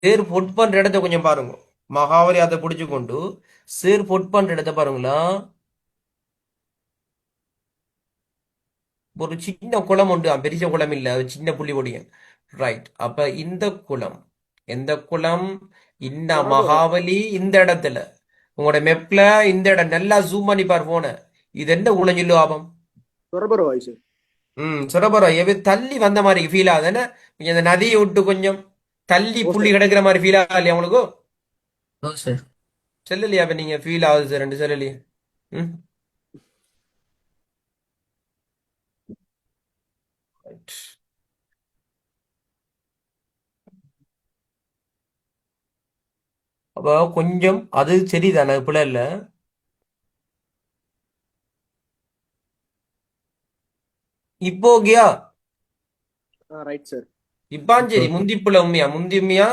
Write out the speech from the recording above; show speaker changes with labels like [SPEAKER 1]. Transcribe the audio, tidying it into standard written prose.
[SPEAKER 1] சேர் பொட் பண்ற இடத்த கொஞ்சம் பாருங்க. மகாவலி அதை பிடிச்சு கொண்டு சேர் பொட் பண்ற இடத்த பாருங்களா. ஒரு சின்ன குளம் உண்டு, பெரிய குளம் இல்ல, ஒரு சின்ன புள்ளி பொடியும். ரைட். அப்ப இந்த குளம், எந்த குளம்? இந்த
[SPEAKER 2] சொரபுரம்.
[SPEAKER 1] மகாவலி இந்த இடத்துல. உங்களோட மெப்ல இந்த இடம் நல்லா ஜூம் பண்ணி பார் போன. இது எந்த குளம் சொல்லு ஆபம்?
[SPEAKER 2] சொரபுரம் வாய்ஸ்.
[SPEAKER 1] சுரபரம் எது தள்ளி வந்த மாதிரி ஃபீல் ஆகுதுன்னு. நீங்க இந்த நதியை விட்டு கொஞ்சம் தள்ளி
[SPEAKER 2] ஓ
[SPEAKER 1] புள்ளி
[SPEAKER 2] சார்.
[SPEAKER 1] கிடக்குற மாதிரி ஃபீல் ஆகலையா உங்களுக்கு?
[SPEAKER 3] ஓ சார்.
[SPEAKER 1] செல்லலையா? அப்ப நீங்க ஃபீல் ஆகுது சார், ரெண்டு செல்லலையே. ம். Right. அப்ப கொஞ்சம் அது சரிதானே, பிள்ளை இல்ல. இப்போ ஓகேயா?
[SPEAKER 2] Right sir.
[SPEAKER 1] இப்பான்
[SPEAKER 3] இப்போ
[SPEAKER 1] சரி. முந்தி பிள்ளை உண்மையா, முந்தி உண்மையா?